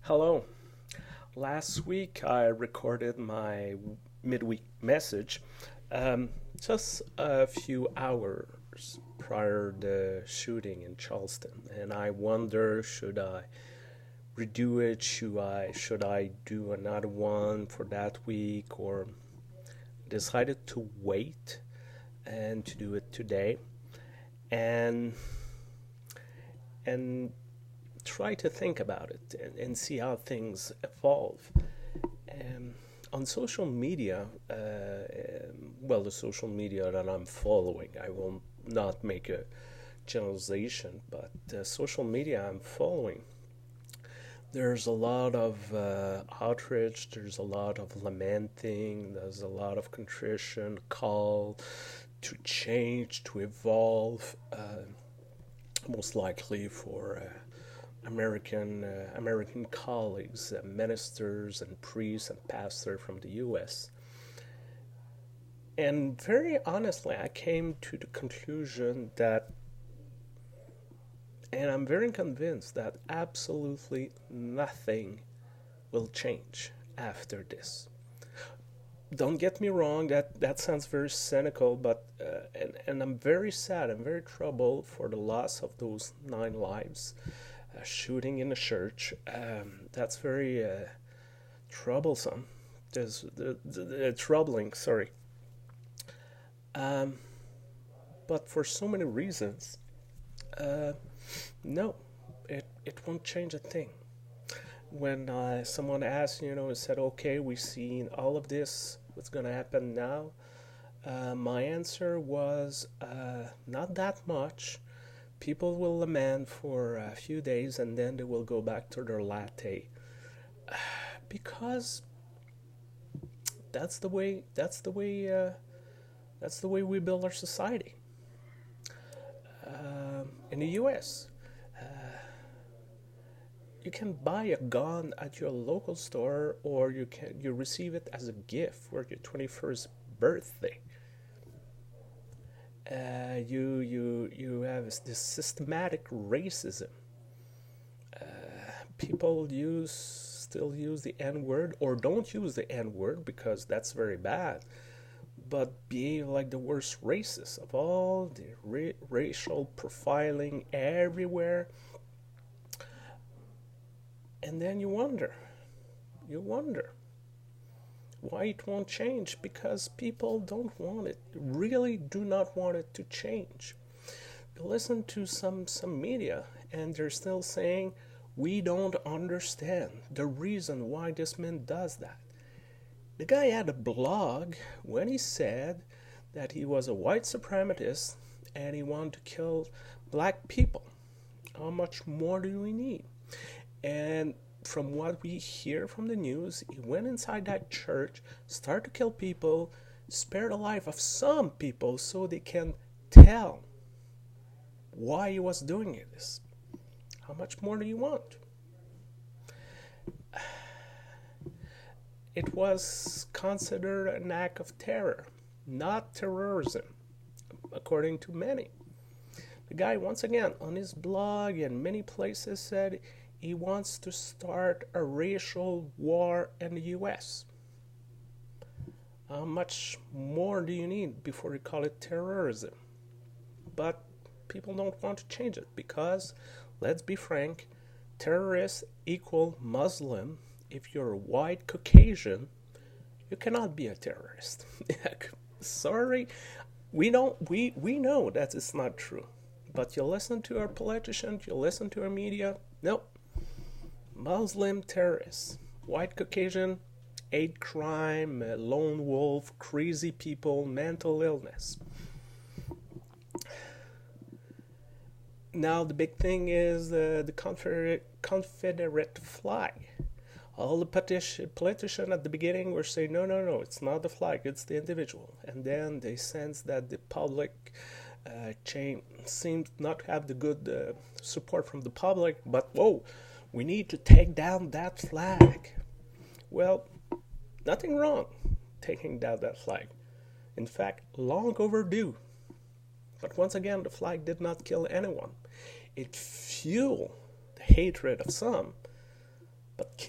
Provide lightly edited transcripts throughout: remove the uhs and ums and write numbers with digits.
Hello. Last week I recorded my midweek message just a few hours prior to the shooting in Charleston, and I wonder should I redo it? Should I do another one for that week, or decided to wait and to do it today and and try to think about it and see how things evolve. Um, on social media, the social media that I'm following, I will not make a generalization, but social media I'm following, there's a lot of outrage, there's a lot of lamenting, there's a lot of contrition, call to change, to evolve, most likely for American colleagues, ministers and priests and pastors from the U.S. And very honestly, I came to the conclusion that, and I'm very convinced that absolutely nothing will change after this. Don't get me wrong, that sounds very cynical, but and I'm very sad, I'm very troubled for the loss of those 9 lives. Shooting in a church, that's very troublesome. Troubling, sorry. But for so many reasons, no, it won't change a thing. When someone asked, said, okay, we've seen all of this, what's going to happen now? My answer was not that much. People will lament for a few days and then they will go back to their latte, because that's the way we build our society. In the U.S., you can buy a gun at your local store, or you receive it as a gift for your 21st birthday. You have this systematic racism. People still use the N word, or don't use the N word because that's very bad, but be like the worst racist of all, the racial profiling everywhere. And then you wonder why it won't change, because people don't want it, really do not want it to change. You listen to some media and they're still saying, we don't understand the reason why this man does that. The guy had a blog when he said that he was a white supremacist and he wanted to kill black people. How much more do we need? And from what we hear from the news, he went inside that church, started to kill people, spare the life of some people so they can tell why he was doing this. How much more do you want? It was considered an act of terror, not terrorism, according to many. The guy, once again, on his blog and many places said he wants to start a racial war in the U.S. How much more do you need before you call it terrorism? But people don't want to change it because, let's be frank, terrorists equal Muslim. If you're a white Caucasian, you cannot be a terrorist. Sorry, we know that it's not true. But you listen to our politicians, you listen to our media, nope. Muslim terrorists, white Caucasian, hate crime, lone wolf, crazy people, mental illness. Now the big thing is the Confederate flag. All the politicians at the beginning were saying, no, it's not the flag, it's the individual. And then they sense that the public seems not to have the good support from the public, but whoa, we need to take down that flag. Well, nothing wrong taking down that flag. In fact, long overdue. But once again, the flag did not kill anyone. It fueled the hatred of some. But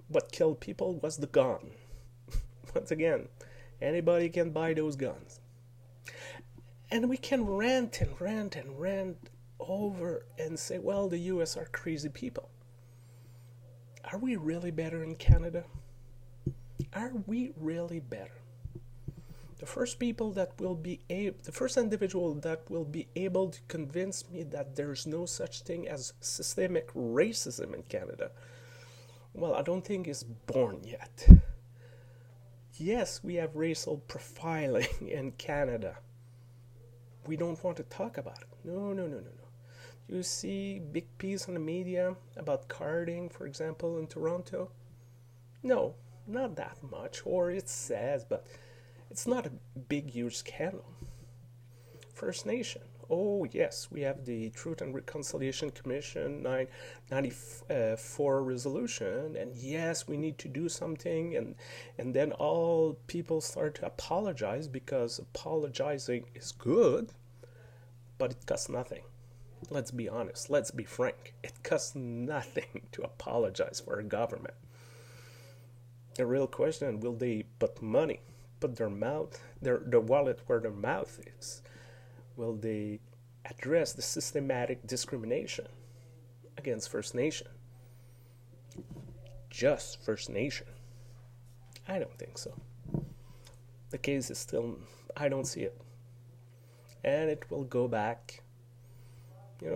what killed people was the gun. Once again, anybody can buy those guns. And we can rant and rant and rant over and say, well, the US are crazy people. Are we really better in Canada? Are we really better? The first individual that will be able to convince me that there's no such thing as systemic racism in Canada, well, I don't think is born yet. Yes, we have racial profiling in Canada. We don't want to talk about it. No. You see big piece on the media about carding, for example, in Toronto? No, not that much. Or it says, but it's not a big, huge scandal. First Nation. Oh, yes, we have the Truth and Reconciliation Commission 994 resolution, and yes, we need to do something, and then all people start to apologize because apologizing is good, but it costs nothing. Let's be honest, let's be frank. It costs nothing to apologize for a government. The real question, will they put their wallet where their mouth is? Will they address the systematic discrimination against First Nation? Just First Nation? I don't think so. The case is still, I don't see it. And it will go back.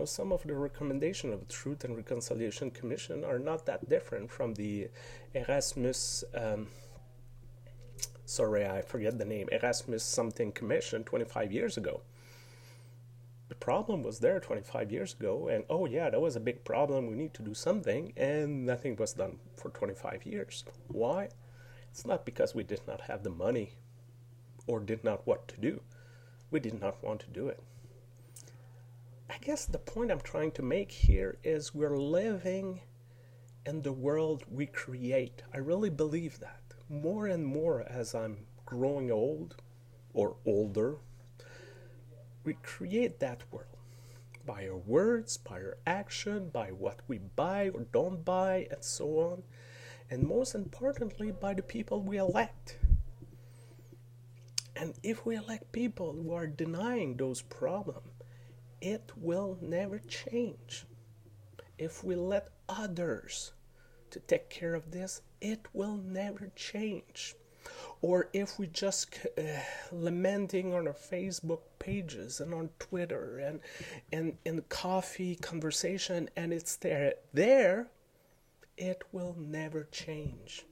Some of the recommendations of the Truth and Reconciliation Commission are not that different from the Erasmus, I forget the name, Erasmus something commission 25 years ago. The problem was there 25 years ago, and oh yeah, that was a big problem, we need to do something, and nothing was done for 25 years. Why? It's not because we did not have the money or did not want to do. We did not want to do it. I guess the point I'm trying to make here is we're living in the world we create. I really believe that. More and more as I'm growing old or older, we create that world by our words, by our action, by what we buy or don't buy, and so on. And most importantly, by the people we elect. And if we elect people who are denying those problems, it will never change. If we let others to take care of this, it will never change. Or if we just lamenting on our Facebook pages and on Twitter and in coffee conversation, and it's there, it will never change.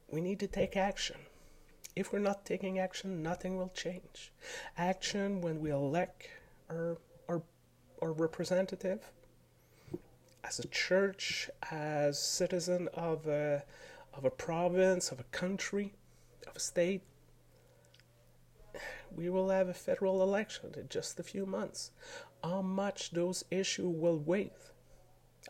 We need to take action. If we're not taking action, nothing will change. Action when we elect our representative, as a church, as citizen of a province, of a country, of a state. We will have a federal election in just a few months. How much those issues will weigh?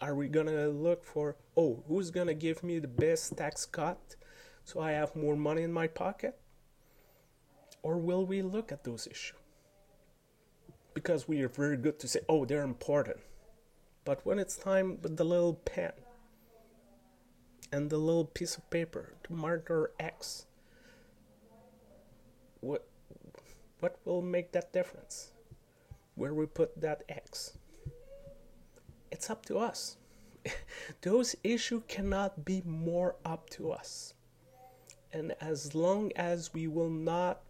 Are we going to look for, who's going to give me the best tax cut so I have more money in my pocket? Or will we look at those issues? Because we are very good to say, they're important. But when it's time with the little pen and the little piece of paper to mark our X, what will make that difference? Where we put that X? It's up to us. Those issues cannot be more up to us. And as long as we will not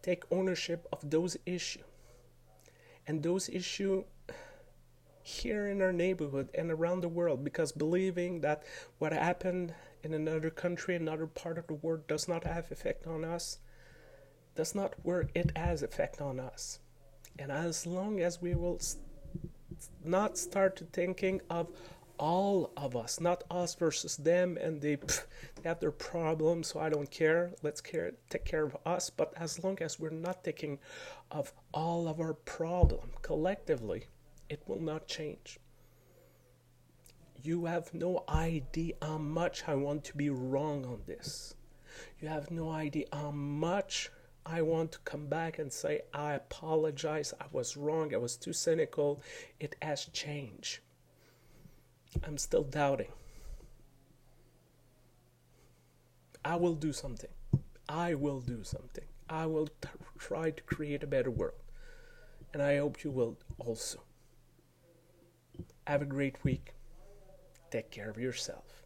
take ownership of those issues, and those issues here in our neighborhood and around the world, because believing that what happened in another country, another part of the world does not have effect on us, does not work. It has effect on us. And as long as we will not start to thinking of all of us, not us versus them, and they have their problems, so I don't care, take care of us. But as long as we're not thinking of all of our problem collectively, it will not change. You have no idea how much I want to be wrong on this. You have no idea how much I want to come back and say, I apologize, I was wrong, I was too cynical. It has changed. I'm still doubting. I will do something. I will do something. I will try to create a better world. And I hope you will also. Have a great week. Take care of yourself.